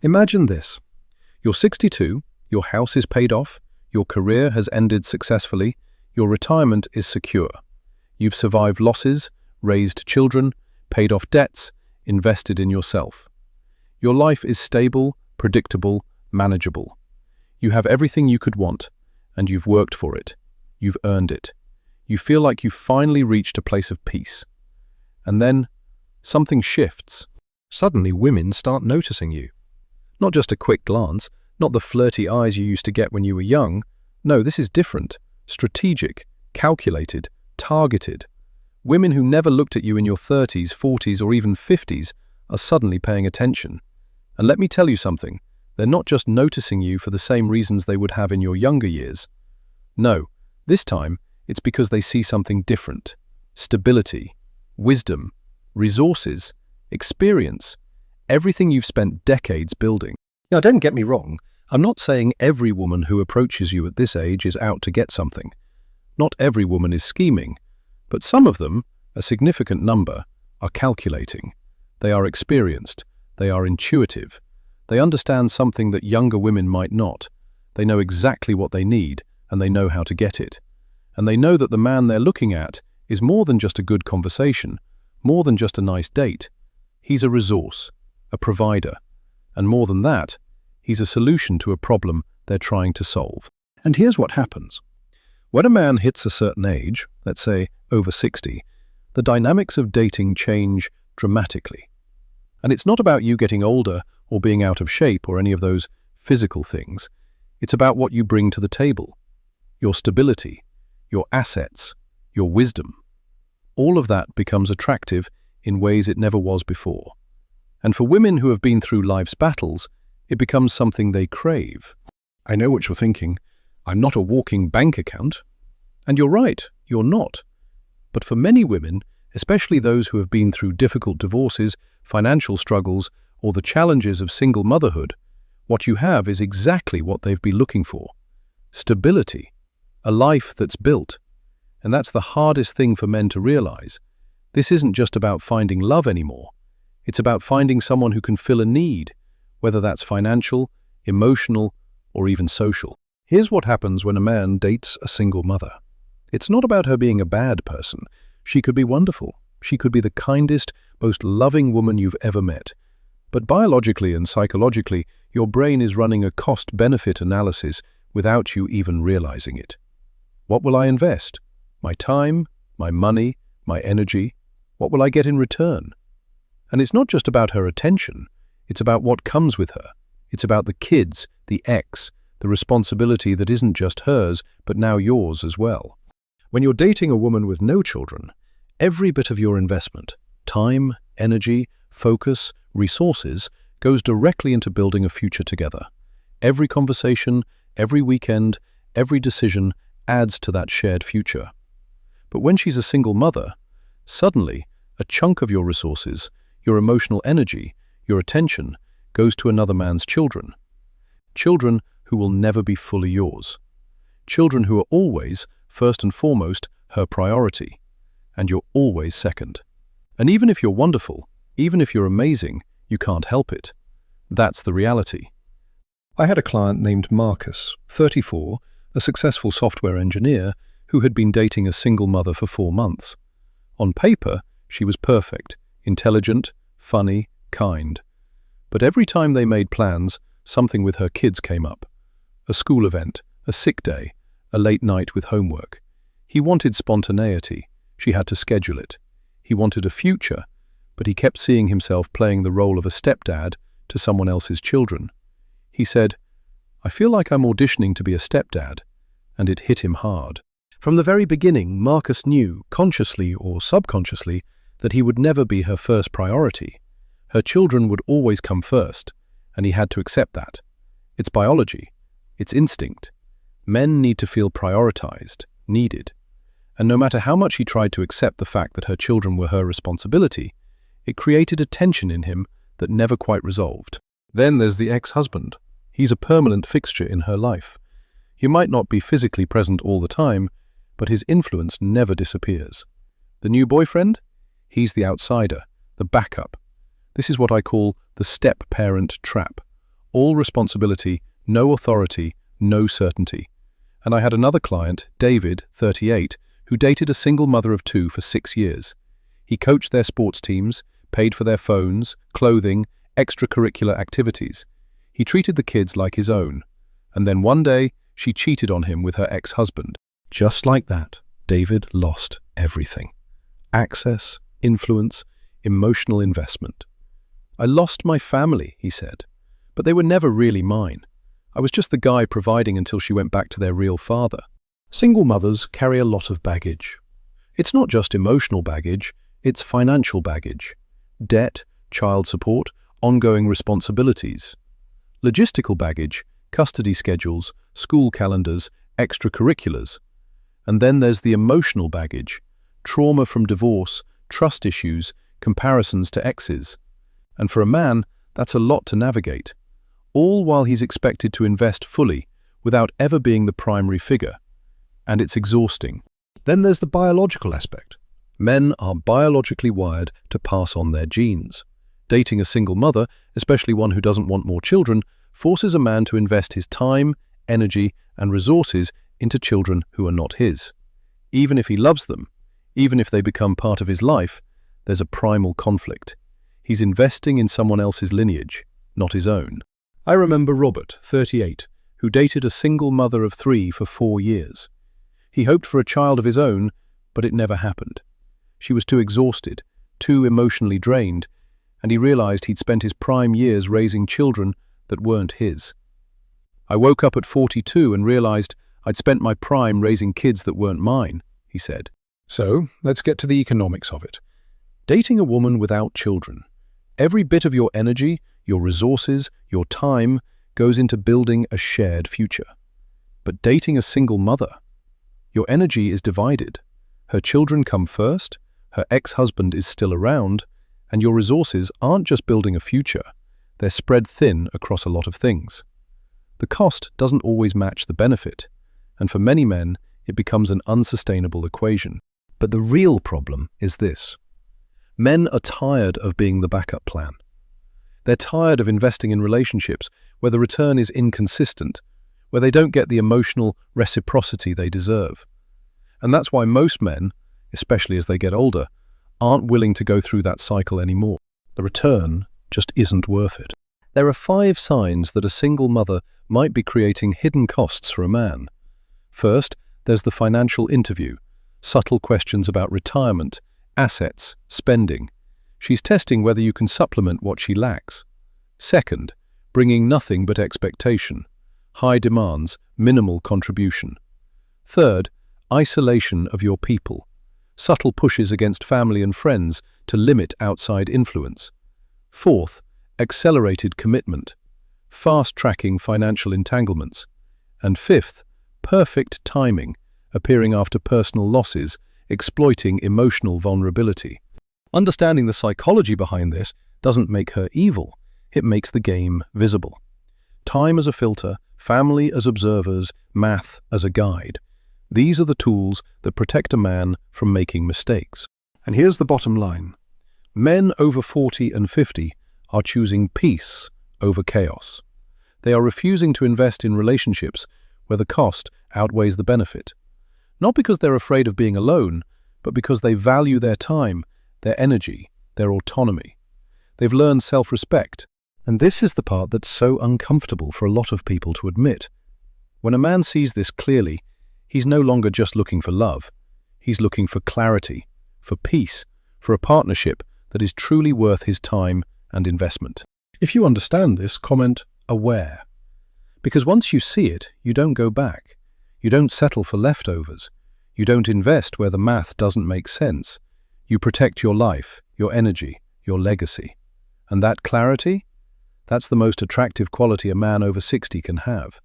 Imagine this. You're 62, your house is paid off, your career has ended successfully, your retirement is secure. You've survived losses, raised children, paid off debts, invested in yourself. Your life is stable, predictable, manageable. You have everything you could want, and you've worked for it. You've earned it. You feel like you've finally reached a place of peace. And then, something shifts. Suddenly women start noticing you. Not just a quick glance, not the flirty eyes you used to get when you were young. No, this is different, strategic, calculated, targeted. Women who never looked at you in your 30s, 40s, or even 50s are suddenly paying attention. And let me tell you something, they're not just noticing you for the same reasons they would have in your younger years. No, this time, it's because they see something different. Stability, wisdom, resources, experience, everything you've spent decades building. Now, don't get me wrong, I'm not saying every woman who approaches you at this age is out to get something. Not every woman is scheming, but some of them, a significant number, are calculating. They are experienced, they are intuitive. They understand something that younger women might not. They know exactly what they need, and they know how to get it. And they know that the man they're looking at is more than just a good conversation, more than just a nice date. He's a resource, a provider, and more than that, he's a solution to a problem they're trying to solve. And here's what happens. When a man hits a certain age, let's say over 60, the dynamics of dating change dramatically. And it's not about you getting older or being out of shape or any of those physical things. It's about what you bring to the table. Your stability, your assets, your wisdom. All of that becomes attractive in ways it never was before. And for women who have been through life's battles, it becomes something they crave. I know what you're thinking. I'm not a walking bank account. And you're right, you're not. But for many women, especially those who have been through difficult divorces, financial struggles, or the challenges of single motherhood, what you have is exactly what they've been looking for. Stability, a life that's built. And that's the hardest thing for men to realize. This isn't just about finding love anymore. It's about finding someone who can fill a need, whether that's financial, emotional, or even social. Here's what happens when a man dates a single mother. It's not about her being a bad person. She could be wonderful. She could be the kindest, most loving woman you've ever met. But biologically and psychologically, your brain is running a cost-benefit analysis without you even realizing it. What will I invest? My time, my money, my energy? What will I get in return? And it's not just about her attention. It's about what comes with her. It's about the kids, the ex, the responsibility that isn't just hers, but now yours as well. When you're dating a woman with no children, every bit of your investment, time, energy, focus, resources, goes directly into building a future together. Every conversation, every weekend, every decision adds to that shared future. But when she's a single mother, suddenly, a chunk of your resources, your emotional energy, your attention, goes to another man's children. Children who will never be fully yours. Children who are always, first and foremost, her priority. And you're always second. And even if you're wonderful, even if you're amazing, you can't help it. That's the reality. I had a client named Marcus, 34, a successful software engineer who had been dating a single mother for 4 months. On paper, she was perfect, intelligent, funny, kind. But every time they made plans, something with her kids came up. A school event, a sick day, a late night with homework. He wanted spontaneity. She had to schedule it. He wanted a future, but he kept seeing himself playing the role of a stepdad to someone else's children. He said, "I feel like I'm auditioning to be a stepdad," and it hit him hard. From the very beginning, Marcus knew, consciously or subconsciously, that he would never be her first priority. Her children would always come first, and he had to accept that. It's biology. It's instinct. Men need to feel prioritized, needed. And no matter how much he tried to accept the fact that her children were her responsibility, it created a tension in him that never quite resolved. Then there's the ex-husband. He's a permanent fixture in her life. He might not be physically present all the time, but his influence never disappears. The new boyfriend? He's the outsider, the backup. This is what I call the step-parent trap. All responsibility, no authority, no certainty. And I had another client, David, 38, who dated a single mother of 2 for 6 years. He coached their sports teams, paid for their phones, clothing, extracurricular activities. He treated the kids like his own. And then one day, she cheated on him with her ex-husband. Just like that, David lost everything. Access, influence, emotional investment. I lost my family, he said, but they were never really mine. I was just the guy providing until she went back to their real father. Single mothers carry a lot of baggage. It's not just emotional baggage, it's financial baggage. Debt, child support, ongoing responsibilities. Logistical baggage, custody schedules, school calendars, extracurriculars. And then there's the emotional baggage, trauma from divorce, trust issues, comparisons to exes. And for a man, that's a lot to navigate, all while he's expected to invest fully without ever being the primary figure. And it's exhausting. Then there's the biological aspect. Men are biologically wired to pass on their genes. Dating a single mother, especially one who doesn't want more children, forces a man to invest his time, energy, and resources into children who are not his. Even if he loves them, even if they become part of his life, there's a primal conflict. He's investing in someone else's lineage, not his own. I remember Robert, 38, who dated a single mother of 3 for 4 years. He hoped for a child of his own, but it never happened. She was too exhausted, too emotionally drained, and he realized he'd spent his prime years raising children that weren't his. I woke up at 42 and realized I'd spent my prime raising kids that weren't mine, he said. So, let's get to the economics of it. Dating a woman without children. Every bit of your energy, your resources, your time goes into building a shared future. But dating a single mother, your energy is divided. Her children come first, her ex-husband is still around, and your resources aren't just building a future, they're spread thin across a lot of things. The cost doesn't always match the benefit, and for many men, it becomes an unsustainable equation. But the real problem is this. Men are tired of being the backup plan. They're tired of investing in relationships where the return is inconsistent, where they don't get the emotional reciprocity they deserve. And that's why most men, especially as they get older, aren't willing to go through that cycle anymore. The return just isn't worth it. There are 5 signs that a single mother might be creating hidden costs for a man. First, there's the financial interview, subtle questions about retirement, assets, spending. She's testing whether you can supplement what she lacks. Second, bringing nothing but expectation, high demands, minimal contribution. Third, isolation of your people, subtle pushes against family and friends to limit outside influence. Fourth, accelerated commitment, fast-tracking financial entanglements. And fifth, perfect timing, appearing after personal losses, exploiting emotional vulnerability. Understanding the psychology behind this doesn't make her evil, it makes the game visible. Time as a filter, family as observers, math as a guide. These are the tools that protect a man from making mistakes. And here's the bottom line. Men over 40 and 50 are choosing peace over chaos. They are refusing to invest in relationships where the cost outweighs the benefit. Not because they're afraid of being alone, but because they value their time, their energy, their autonomy. They've learned self-respect. And this is the part that's so uncomfortable for a lot of people to admit. When a man sees this clearly, he's no longer just looking for love. He's looking for clarity, for peace, for a partnership that is truly worth his time and investment. If you understand this, comment aware. Because once you see it, you don't go back. You don't settle for leftovers. You don't invest where the math doesn't make sense. You protect your life, your energy, your legacy. And that clarity? That's the most attractive quality a man over 60 can have.